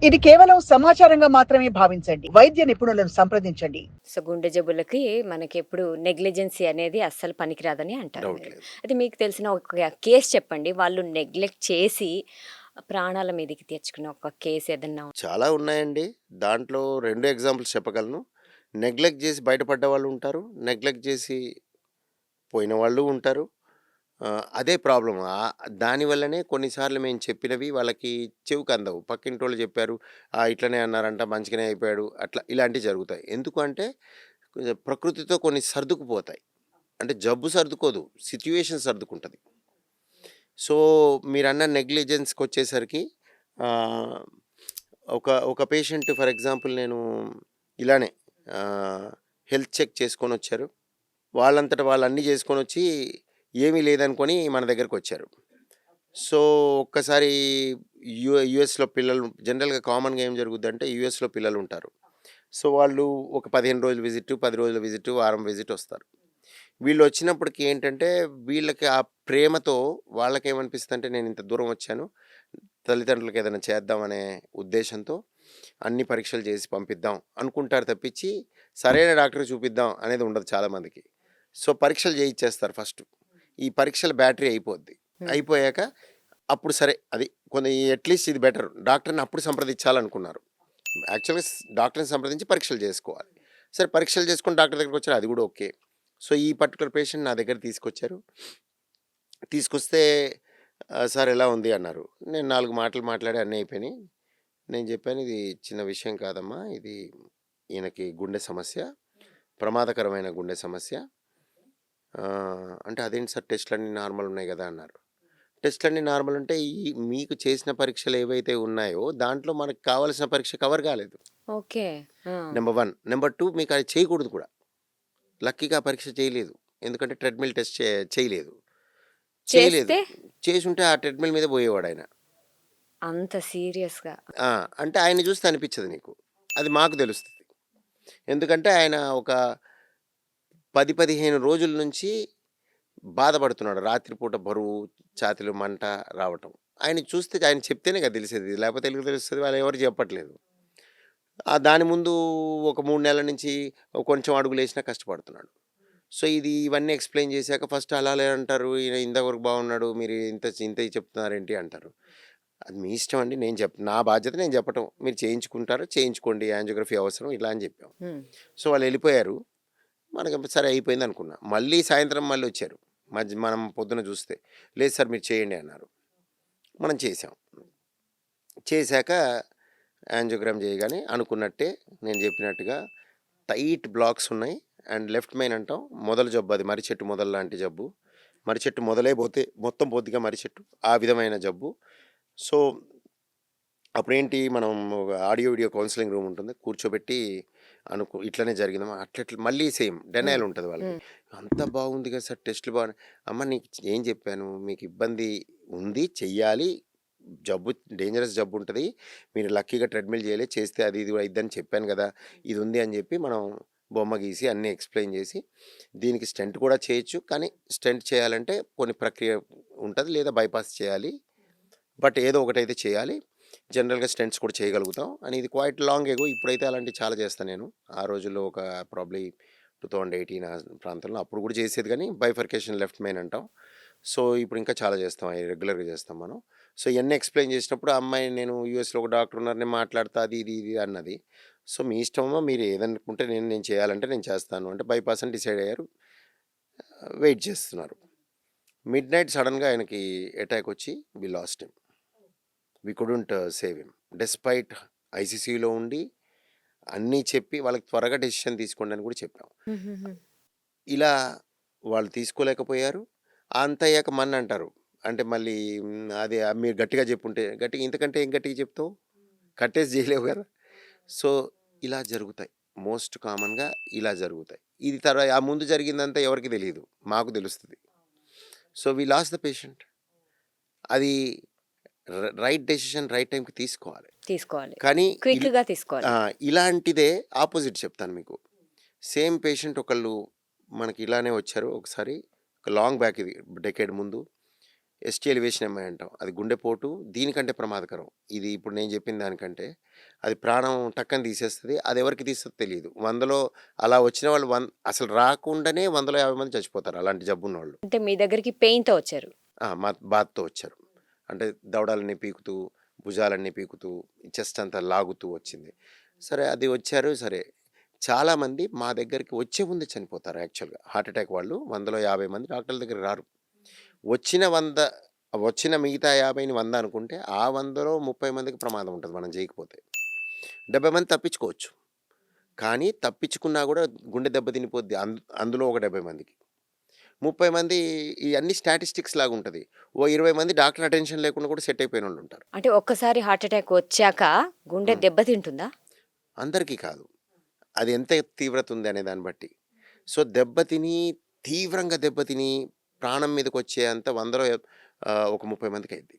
ఇది కేవలం సమాచారంగా మాత్రమే భావించండి. వైద్య నిపుణులను సంప్రదించండి. సో, గుండె జబ్బులకి మనకెప్పుడు నెగ్లిజెన్సీ అనేది అస్సలు పనికిరాదని అంటారు డౌట్ మీరు. లేదు. అయితే మీకు తెలిసిన ఒక కేస్ చెప్పండి. వాళ్ళు నెగ్లెక్ట్ చేసి ప్రాణాల మీదకి తెచ్చుకున్న ఒక కేస్ ఏదన్నా చాలా ఉన్నాయండి. దాంట్లో 2 ఎగ్జాంపుల్స్ చెప్పగలను. నెగ్లెక్ట్ జేసి బయటపడ్డ వాళ్ళు ఉంటారు. నెగ్లెక్ట్ జేసి పోయిన వాళ్ళు ఉంటారు. అదే ప్రాబ్లమ్. దానివల్లనే కొన్నిసార్లు మేము చెప్పినవి వాళ్ళకి చెవికందవు. పక్కింటోళ్ళు చెప్పారు, ఇట్లనే అన్నారంట, మంచిగానే అయిపోయాడు. అట్లా ఇలాంటివి జరుగుతాయి. ఎందుకు అంటే కొంచెం ప్రకృతితో కొన్ని సర్దుకుపోతాయి. అంటే జబ్బు సర్దుకోదు. సిట్యుయేషన్ సర్దుకుంటది. సో, మీరన్న నెగ్లిజెన్స్‌కొచ్చేసరికి ఆహ్, ఒక ఒక పేషెంట్ ఫర్ ఎగ్జాంపుల్ నేను ఇలానే ఆహ్, హెల్త్ చెక్ చేసుకొనొచ్చారు. వాళ్ళంతట వాళ్ళు అన్నీ చేసుకొనొచ్చి ఏమీ లేదనుకోని మన దగ్గరకొచ్చారు. సో, ఒక్కసారి యూఎస్‌లో పిల్లలు జనరల్‌గా కామన్‌గా ఏం జరుగుద్దంటే యూఎస్‌లో పిల్లలుంటారు. సో, వాళ్ళు ఒక 15 రోజులు విజిట్, 10 రోజుల విజిట్, వారం విజిట్ వస్తారు. వీళ్ళొచ్చినప్పటికి ఏంటంటే, వీళ్ళకి ఆ ప్రేమతో వాళ్ళకేమనిపిస్తదంటే, నేనింత దూరం వచ్చాను, తల్లిదండ్రులకి ఏదైనా చేద్దామనే ఉద్దేశంతో అన్ని పరీక్షలు చేసి పంపిద్దాం అనుకుంటారు తప్పించి, సరైన డాక్టర్‌కి చూపిద్దాం అనేది ఉండదు చాలామందికి. సో, పరీక్షలు చేయిచ్చేస్తారు ఫస్టు. ఈ పరీక్షల బ్యాటరీ అయిపోద్ది. హ్మ్. అయిపోయాక అప్పుడు సరే అది కొన్ని అట్‌లీస్ట్ ఇది బెటర్. డాక్టర్‌ని అప్పుడు సంప్రదించాలనుకున్నారు. యాక్చువల్‌గా డాక్టర్‌ని సంప్రదించి పరీక్షలు చేసుకోవాలి. సరే పరీక్షలు చేసుకొని డాక్టర్ దగ్గరికొచ్చారు అది కూడా ఓకే. సో, ఈ పర్టిక్యులర్ పేషెంట్ నా దగ్గరికి తీసుకొచ్చారు. తీసుకొస్తే "సార్ ఎలా ఉంది?" అన్నారు. నేను 4 మాటలు మాట్లాడి అన్నీ అయిపోయినాయి. నేను చెప్పాను, "ఇది చిన్న విషయం కాదమ్మా. ఇది ఈయనకి గుండె సమస్య. ప్రమాదకరమైన గుండె సమస్య." అంటే "అదేంటి సార్ టెస్ట్‌లన్నీ నార్మల్ ఉన్నాయి కదా!" అన్నారు. టెస్ట్‌లన్నీ నార్మల్ ఉంటే మీకు చేసిన పరీక్షలు ఏవైతే ఉన్నాయో దాంట్లో మనకు కావాల్సిన పరీక్ష కవర్ కాలేదు. ఓకే. ఆ! నంబర్ 1. నంబర్ 2 మీకు అది చేయకూడదు కూడా. లక్కీగా ఆ పరీక్ష చేయలేదు. ఎందుకంటే ట్రెడ్‌మిల్ టెస్ట్ చేయలేదు. చేయలేదు. చేస్తే చేసుంటే ఆ ట్రెడ్‌మిల్ మీదే పోయేవాడాయన. అంత సీరియస్‌గా. ఆ! అంటే ఆయన్ని చూస్తే అనిపిచ్చదు నీకు. అది మాకు తెలుస్తది. ఎందుకంటే ఆయన ఒక 10, 15 రోజుల నుంచి బాధపడుతున్నాడు. రాత్రిపూట బరువు, ఛాతీలో మంట రావటం. ఆయన్ని చూస్తే ఆయన చెప్తేనే కదా తెలిసేది. లేకపోతే ఎందుకు తెలుస్తది? వాళ్ళెవరు చెప్పట్లేదు. దాని ముందు ఒక 3 నెలల నుంచి కొంచెం అడుగులేసినా కష్టపడుతున్నాడు. సో, ఇవన్నీ ఎక్స్‌ప్లెయిన్ చేశాక ఫస్ట్ అలానే అంటారు. "ఈయన ఇంతవరకు బాగున్నాడు. మీరు ఇంతయి చెప్తున్నారేంటి?" అంటారు. అది మీ ఇష్టం అండి. నా బాధ్యత నేను చెప్పటం. మీరు చేయించుకుంటారా? చేయించుకోండి. యాంజియోగ్రఫీ అవసరం ఇలా అని చెప్పాం. హ్మ్. సో, వాళ్ళెళ్ళిపోయారు. మనకి సరే అయిపోయిందనుకున్నా. మళ్ళీ సాయంత్రం మళ్ళొచ్చారు. మనం పొద్దున చూస్తే, "లేదు సార్ మీరు చేయండి" అన్నారు. మనం చేసాం. చేశాక యాంజియోగ్రామ్ చేయగానే అనుకున్నట్టే నేను చెప్పినట్టుగా టైట్ బ్లాక్స్ ఉన్నాయి. అండ్ లెఫ్ట్ మెయిన్ అంటాం. మొదలు జబ్బు అది మర్రి చెట్టు మొదలు లాంటి జబ్బు. మర్రి చెట్టు మొదలే పోతే మొత్తం పోద్దిగా మర్రి చెట్టు. ఆ విధమైన జబ్బు. సో, అప్పుడేంటి మనం ఆడియో, వీడియో కౌన్సెలింగ్ రూమ్ ఉంటుంది. కూర్చోబెట్టి ఇట్లనే జరిగిందమ్మా అట్లట్ల మళ్ళీ సేమ్ హ్మ్. డెనయల్ ఉంటది వాళ్ళకి. హ్మ్. అంతా బాగుంది కదా సార్ టెస్టులు అమ్మ నీకు ఏం చెప్పాను? మీకు ఇబ్బంది ఉంది. చెయ్యాలి. జబ్బు డేంజరస్ జబ్బుంటది. మీరు లక్కీగా ట్రెడ్‌మిల్ చేయలేదు. చేస్తే అది ఇది అయిద్దని చెప్పాను గదా! ఇది ఉంది అని చెప్పి మనం బొమ్మ గీసి అన్నీ ఎక్స్‌ప్లెయిన్ చేసి, దీనికి స్టెంట్ కూడా చేయొచ్చు. కానీ స్టెంట్ చేయాలంటే కొన్ని ప్రక్రియ ఉంటది. లేదా బైపాస్ చేయాలి. బట్ ఏదో ఒకటైతే చేయాలి. జనరల్‌గా స్టెంట్స్ కూడా చేయగలుగుతాం. అని ఇది క్వైట్ లాంగ్ ఎగో ఇప్పుడైతే అలాంటివి చాలా చేస్తాను నేను. ఆ రోజుల్లో ఒక ప్రాబబ్లీ 2018 ఆ ప్రాంతంలో అప్పుడు కూడా చేసేది గానీ బైఫర్కేషన్ లెఫ్ట్ మెయిన్ అంటాం. సో, ఇప్పుడు ఇంకా చాలా చేస్తాం. అయి రెగ్యులర్‌గా చేస్తాం మనం. సో, ఇయన్నీ ఎక్స్‌ప్లెయిన్ చేసినప్పుడు ఆ అమ్మాయి నేను యూఎస్‌లో ఒక డాక్టర్ ఉన్నారు. నేను మాట్లాడతా అది ఇది ఇది అన్నది. సో, మీ ఇష్టమమ్మా మీరు ఏదనుకుంటే నేను చేయాలంటే నేను చేస్తాను అంటే బైపాస్ అని డిసైడ్ అయ్యారు. వెయిట్ చేస్తున్నారు. మిడ్‌నైట్ సడెన్‌గా ఆయనకి అటాక్ వచ్చి we lost him. We couldn't save him. Despite ఐసీసీయూలో ఉండి అన్నీ చెప్పి వాళ్ళకి త్వరగా డెసిషన్ తీసుకోండి అని కూడా చెప్పాం. హుహుహు. ఇలా వాళ్ళు తీసుకోలేకపోయారు. అంతయ్యాక మన్నంటారు. అంటే మళ్ళీ అది మీరు గట్టిగా జెప్పుంటే గట్టిగా ఇంతకంటే ఏం గట్టిగా చెప్తావు? కట్టేసి జేయలేవు గదా! సో, ఇలా జరుగుతాయి. మోస్ట్ కామన్‌గా ఇలా జరుగుతాయి. ఇది ఆ ముందు జరిగిందంతా ఎవరికీ తెలీదు. మాకు తెలుస్తది. So, we lost the patient. అది రైట్ డెసిషన్ రైట్ టైంకి తీసుకోవాలి. తీసుకోవాలి. కానీ క్విక్‌గా తీసుకోవాలి. ఇలాంటిదే ఆపోజిట్ చెప్తాను మీకు. సేమ్ పేషెంట్ ఒకళ్ళు మనకి ఇలానే వచ్చారు ఒకసారి. ఒక లాంగ్ బ్యాక్ ఇది డెకేడ్ ముందు. ఎస్టీ ఎలివేషన్ ఎంఐ అంటాం. అది గుండెపోటు దీనికంటే ప్రమాదకరం. ఇది ఇప్పుడు నేను చెప్పిన దానికంటే అది ప్రాణం టక్కని తీసేస్తుంది. అది ఎవరికి తీస్తుందో తెలియదు. 100లో అలా వచ్చిన వాళ్ళు అసలు రాకుండానే 100లో 50 మంది చచ్చిపోతారు అలాంటి జబ్బున్నోళ్ళు. అంటే మీ దగ్గరికి పెయిన్‌తో వచ్చారు. మా బాధతో వచ్చారు. అంటే దవడాలన్నీ పీకుతూ, భుజాలన్నీ పీకుతూ, చెస్ట్ అంతా లాగుతూ వచ్చింది. సరే అది వచ్చారు. సరే చాలామంది మా దగ్గరికి వచ్చే ముందే చనిపోతారు యాక్చువల్‌గా. హార్ట్ అటాక్ వాళ్ళు 100లో 50 మంది డాక్టర్ల దగ్గరికి రారు. వచ్చిన మిగతా 50ని 100 అనుకుంటే ఆ 100లో 30 మందికి ప్రమాదం ఉంటుంది మనం చేయకపోతే. 70 మంది తప్పించుకోవచ్చు. కానీ తప్పించుకున్నా కూడా గుండె దెబ్బ తినిపోద్ది అందులో ఒక 70 మందికి. 30 మంది ఈ అన్ని స్టాటిస్టిక్స్ లాగా ఉంటుంది. ఓ 20 మంది డాక్టర్ అటెన్షన్ లేకుండా కూడా సెట్ అయిపోయిన వాళ్ళు ఉంటారు. అంటే ఒక్కసారి హార్ట్ అటాక్ వచ్చాక గుండె దెబ్బతింటుందా? అందరికీ కాదు. అది ఎంత తీవ్రత ఉంది అనే దాన్ని బట్టి. సో తీవ్రంగా దెబ్బతిని ప్రాణం మీదకి వచ్చేంత 100లో ఒక 30 మందికి అయింది.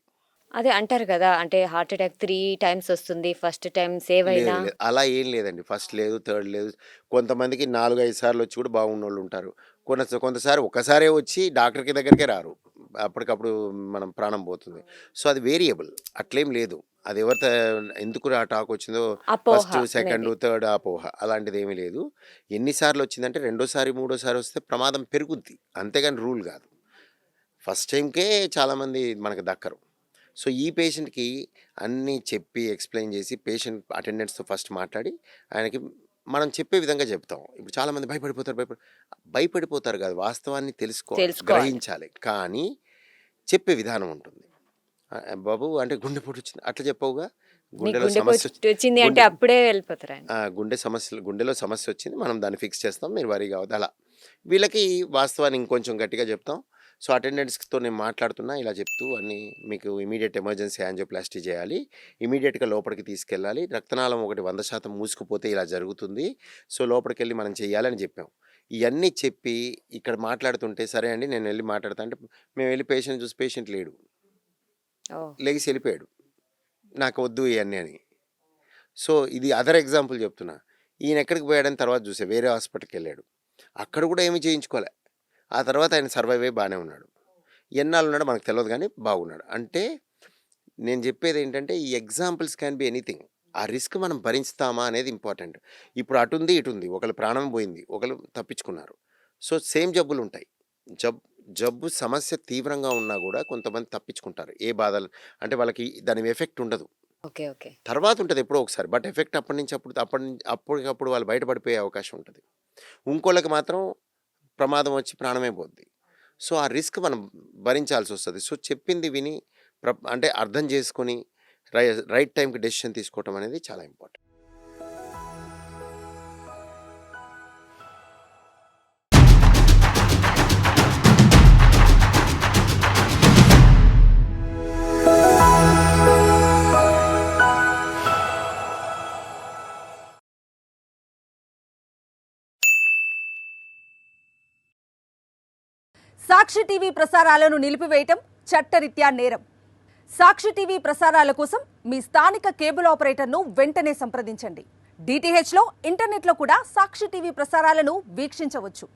అదే అంటారు కదా, అంటే హార్ట్ అటాక్ 3 టైమ్స్ వస్తుంది, ఫస్ట్ టైం సేవ్ అయినా. లేదు అలా ఏం లేదండి. ఫస్ట్ లేదు, థర్డ్ లేదు. కొంతమందికి 4, 5 సార్లు వచ్చి కూడా బాగున్నోళ్ళు ఉంటారు. కొంతసారి ఒక్కసారే వచ్చి డాక్టర్కి దగ్గరికే రారు. అప్పటికప్పుడు మనం ప్రాణం పోతుంది. సో అది వేరియబుల్, అట్లేం లేదు. అది ఎందుకు ఆ టాక్ వచ్చిందో అపోహ ఫస్ట్, సెకండ్, మేబీ. థర్డ్ అపోహ అలాంటిది ఏమీ లేదు. ఎన్నిసార్లు వచ్చిందంటే రెండోసారి, మూడోసారి వస్తే ప్రమాదం పెరుగుద్ది, అంతేగాని రూల్ కాదు. ఫస్ట్ టైంకే చాలామంది మనకు దక్కరు. సో ఈ పేషెంట్కి అన్నీ చెప్పి ఎక్స్ప్లెయిన్ చేసి పేషెంట్ అటెండెంట్స్తో ఫస్ట్ మాట్లాడి ఆయనకి మనం చెప్పే విధంగా చెప్తాం. ఇప్పుడు చాలామంది భయపడిపోతారు కాదు, వాస్తవాన్ని తెలుసుకోవాలి. గ్రహించాలి. కానీ చెప్పే విధానం ఉంటుంది. బాబు అంటే గుండెపోటు వచ్చింది అట్లా చెప్పవుగా, మీకు గుండెలో గుండె సమస్య వచ్చింది అంటే గుండె అప్పుడే వెళ్ళిపోతారు ఆయన. గుండెలో సమస్య వచ్చింది, మనం దాన్ని ఫిక్స్ చేస్తాం, మీరు వరీ కావద్దు అలా. వీళ్ళకి వాస్తవాన్ని ఇంకొంచెం గట్టిగా చెప్తాం. సో అటెండెంట్స్తో నేను మాట్లాడుతున్నా ఇలా చెప్తూ అన్నీ మీకు ఇమీడియట్ ఎమర్జెన్సీ యాంజియోప్లాస్టీ చేయాలి, ఇమీడియట్గా లోపలికి తీసుకెళ్ళాలి, రక్తనాళం ఒకటి 100% మూసుకుపోతే ఇలా జరుగుతుంది, సో లోపలికి వెళ్ళి మనం చేయాలని చెప్పాం. ఇవన్నీ చెప్పి ఇక్కడ మాట్లాడుతుంటే సరే అండి నేను వెళ్ళి మాట్లాడతా అంటే మేము వెళ్ళి పేషెంట్ చూసి పేషెంట్ లేడు, లెగిసి వెళ్ళిపోయాడు, నాకు వద్దు ఇవన్నీ అని. సో ఇది అదర్ ఎగ్జాంపుల్ చెప్తున్నా. ఈయన ఎక్కడికి పోయాడని తర్వాత చూసే వేరే హాస్పిటల్కి వెళ్ళాడు, అక్కడ కూడా ఏమీ చేయించుకోలే. ఆ తర్వాత ఆయన సర్వైవ్ అయ్యి బాగానే ఉన్నాడు. ఎన్నాళ్ళు ఉన్నాడో మనకు తెలియదు కానీ బాగున్నాడు. అంటే నేను చెప్పేది ఏంటంటే ఈ ఎగ్జాంపుల్స్ క్యాన్ బి ఎనీథింగ్. ఆ రిస్క్ మనం భరిస్తామా అనేది ఇంపార్టెంట్. ఇప్పుడు అటుంది ఇటుంది, ఒకళ్ళు ప్రాణం పోయింది, ఒకళ్ళు తప్పించుకున్నారు. సో సేమ్ జబ్బులు ఉంటాయి. జబ్బు సమస్య తీవ్రంగా ఉన్నా కూడా కొంతమంది తప్పించుకుంటారు. ఏ బాధలు అంటే వాళ్ళకి దాని ఎఫెక్ట్ ఉండదు, ఓకే ఓకే. తర్వాత ఉంటుంది ఎప్పుడో ఒకసారి. బట్ ఎఫెక్ట్ అప్పటికప్పుడు వాళ్ళు బయటపడిపోయే అవకాశం ఉంటుంది. ఇంకోళ్ళకి మాత్రం ప్రమాదం వచ్చి ప్రాణమే పోద్ది. సో ఆ రిస్క్ మనం భరించాల్సి వస్తుంది. సో చెప్పింది విని అంటే అర్థం చేసుకొని రైట్ టైంకి డెసిషన్ తీసుకోవటం అనేది చాలా ఇంపార్టెంట్. సాక్షి టీవీ ప్రసారాలను నిలిపివేయటం చట్టరీత్యా నేరం. సాక్షి టీవీ ప్రసారాల కోసం మీ స్థానిక కేబుల్ ఆపరేటర్ను వెంటనే సంప్రదించండి. DTHలో ఇంటర్నెట్లో కూడా సాక్షి టీవీ ప్రసారాలను వీక్షించవచ్చు.